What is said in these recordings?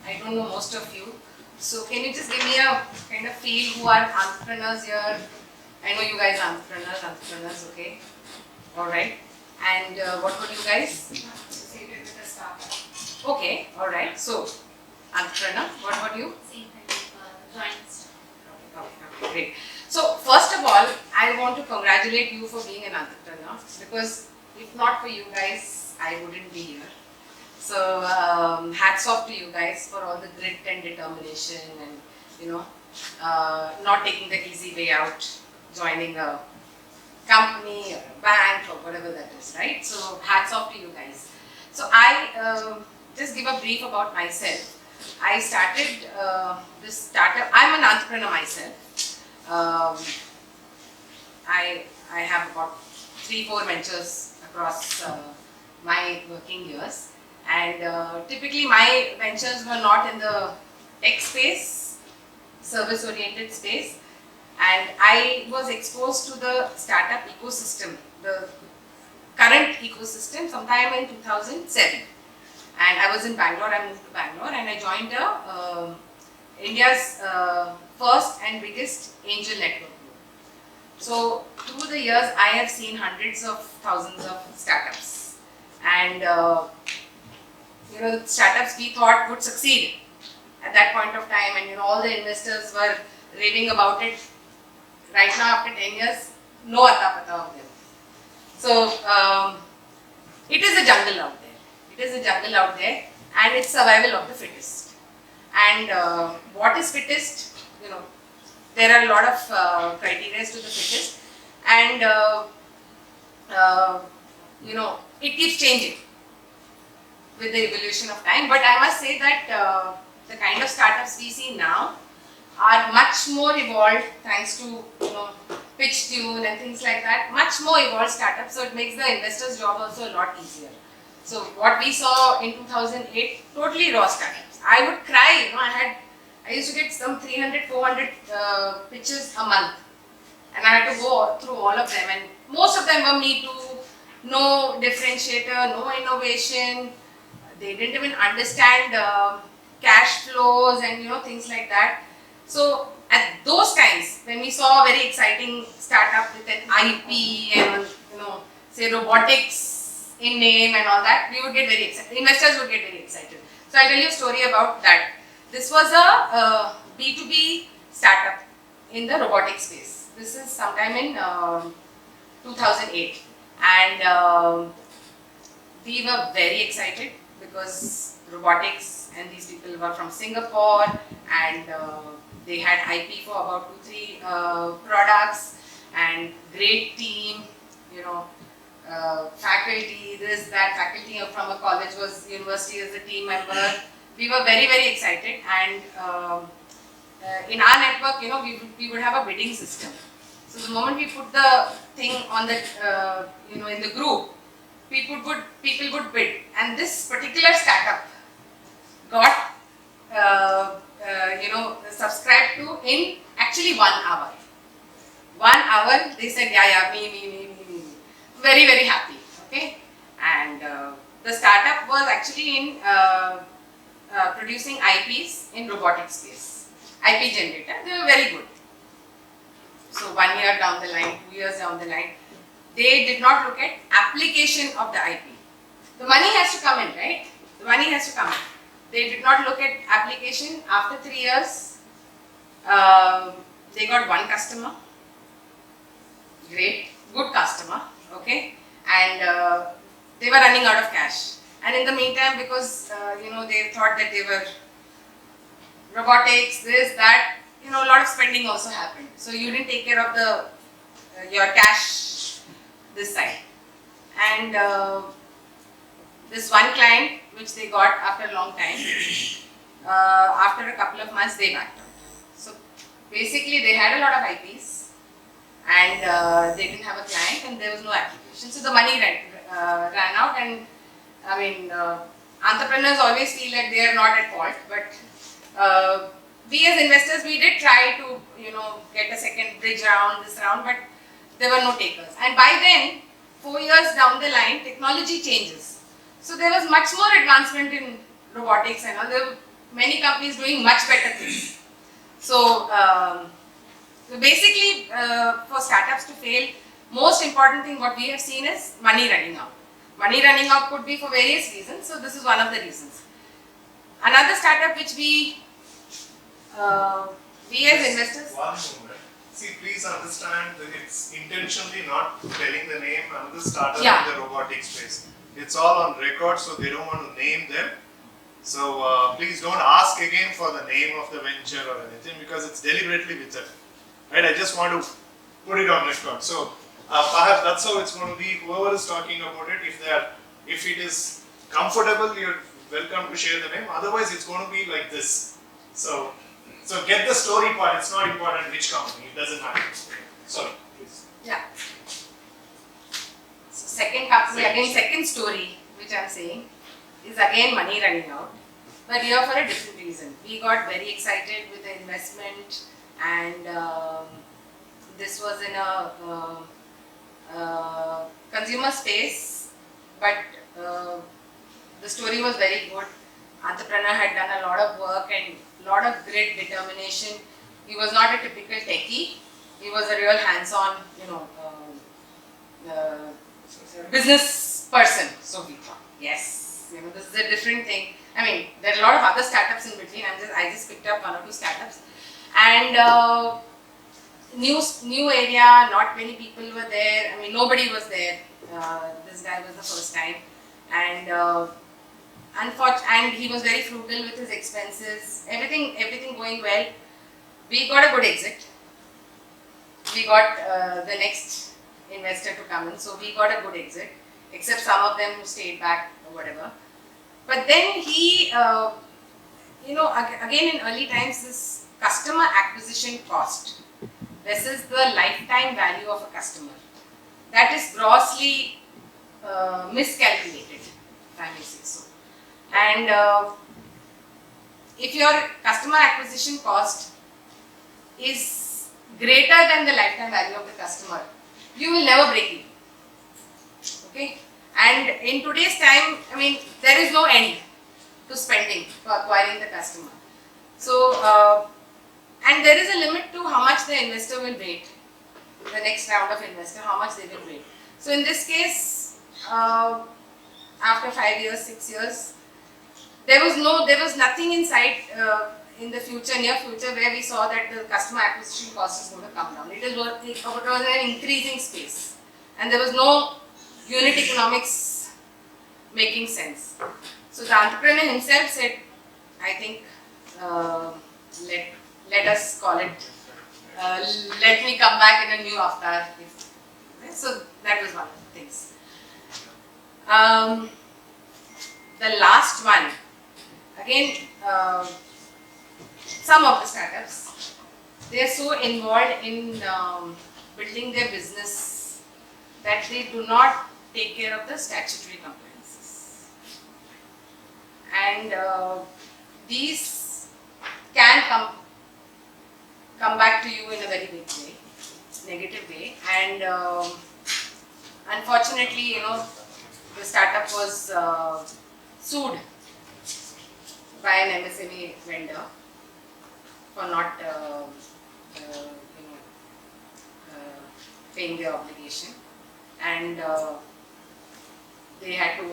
I don't know most of you. So can you just give me a kind of feel who are entrepreneurs here? I know you guys are entrepreneurs, okay? Alright. And what were you guys? Associated with a startup. Okay, alright. So, entrepreneur, what about you? Same kind of joint startup. Okay, great. So, first of all, I want to congratulate you for being an entrepreneur because if not for you guys, I wouldn't be here. So, hats off to you guys for all the grit and determination and, not taking the easy way out, joining a company or a bank or whatever that is, right? So, hats off to you guys. So, I just give a brief about myself. I started this startup. I'm an entrepreneur myself. I have about 3-4 ventures across my working years. And typically my ventures were not in the tech space, service oriented space, and I was exposed to the startup ecosystem, the current ecosystem sometime in 2007. And I was in Bangalore, I moved to Bangalore and I joined India's first and biggest angel network group. So through the years I have seen hundreds of thousands of startups, and startups we thought would succeed at that point of time, and all the investors were raving about it. Right now, after 10 years, no atta pata of them. So it is a jungle out there. It is a jungle out there, and it's survival of the fittest. And what is fittest? There are a lot of criteria to the fittest, and it keeps changing with the evolution of time. But I must say that the kind of startups we see now are much more evolved thanks to Pitchtune and things like that. Much more evolved startups, so it makes the investor's job also a lot easier. So what we saw in 2008, totally raw startups. I would cry. I used to get some 300, 400 pitches a month, and I had to go through all of them. And most of them were me too. No differentiator, no innovation. They didn't even understand cash flows and things like that. So at those times, when we saw a very exciting startup with an IP and say robotics in name and all that, we would get very excited. Investors would get very excited. So I'll tell you a story about that. This was a B2B startup in the robotics space. This is sometime in 2008, and we were very excited because robotics, and these people were from Singapore, and they had IP for about 2-3 products, and great team, faculty, this, that, faculty from a college was university as a team member. We were very, very excited, and in our network, we would have a bidding system. So the moment we put the thing on the, in the group, people would bid, and this particular startup got, subscribed to in actually 1 hour. 1 hour, they said, yeah, me. Very, very happy, okay? And the startup was actually in producing IPs in robotics space, IP generator. They were very good. So 1 year down the line, 2 years down the line, they did not look at application of the IP. The money has to come in, right? The money has to come in. They did not look at application. After 3 years, they got 1 customer. Great, good customer, okay? And they were running out of cash. And in the meantime, because they thought that they were robotics, this, that, a lot of spending also happened. So you didn't take care of the your cash this side. And this one client, which they got after a long time, after a couple of months, they backed out. So basically, they had a lot of IPs, and they didn't have a client, and there was no application. So the money ran out, and I mean, entrepreneurs always feel like they are not at fault, but we as investors, we did try to, get a second bridge round, this round, but there were no takers. And by then, 4 years down the line, technology changes. So there was much more advancement in robotics and all. many companies doing much better things. So, basically, for startups to fail, most important thing what we have seen is money running out. Money running out could be for various reasons. So this is one of the reasons. Another startup which we as investors. One moment. See, please understand that it's intentionally not telling the name another startup in the robotic space. It's all on record, so they don't want to name them. So please don't ask again for the name of the venture or anything because it's deliberately written. Right? I just want to put it on record. So perhaps that's how it's going to be. Whoever is talking about it, if it is comfortable, you're welcome to share the name. Otherwise, it's going to be like this. So get the story part. It's not important which company. It doesn't matter. Sorry, please. Yeah. So second company, again second story which I'm saying is again money running out. But here for a different reason. We got very excited with the investment and this was in a consumer space, but the story was very good. Entrepreneur had done a lot of work and lot of great determination. He was not a typical techie. He was a real hands-on, business person. So we thought, yes, this is a different thing. I mean, there are a lot of other startups in between. I just picked up one or two startups, and new area. Not many people were there. I mean, nobody was there. This guy was the first time, and. And he was very frugal with his expenses, everything going well. We got a good exit. We got the next investor to come in, so we got a good exit, except some of them who stayed back or whatever. But then he, again in early times, this customer acquisition cost versus the lifetime value of a customer, that is grossly miscalculated, if I may say so. And if your customer acquisition cost is greater than the lifetime value of the customer, you will never break even. Okay? And in today's time, I mean, there is no end to spending for acquiring the customer. So, and there is a limit to how much the investor will wait, the next round of investor, how much they will wait. So in this case, after 5 years, 6 years, there was nothing in sight in the near future, where we saw that the customer acquisition cost is going to come down. It was an increasing space, and there was no unit economics making sense. So the entrepreneur himself said, I think, let us call it, let me come back in a new avatar. So that was one of the things. The last one, again, some of the startups, they are so involved in building their business that they do not take care of the statutory compliances. And these can come back to you in a very big way, negative way. And unfortunately, the startup was sued by an MSME vendor for not paying their obligation, and they had to,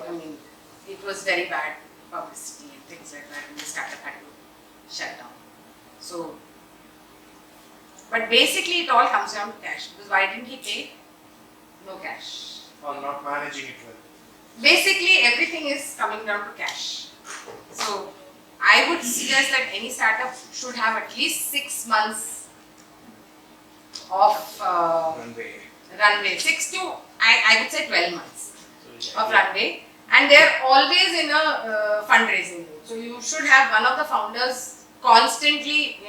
it was very bad publicity and things like that, and the startup had to shut down. So, but basically it all comes down to cash, because why didn't he pay? No cash. Or not managing it well. Basically everything is coming down to cash. So I would suggest that any startup should have at least 6 months of runway. 6 to, I would say 12 months of runway, and they are always in a fundraising mode. So you should have one of the founders constantly,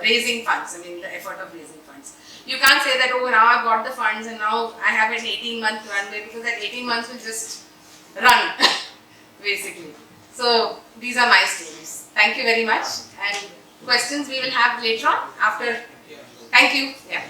raising funds. The effort of raising funds. You can't say that, oh, now I've got the funds and now I have an 18-month runway, because that 18 months will just run, basically. So these are my stories. Thank you very much. And questions we will have later on after. Thank you. Yeah.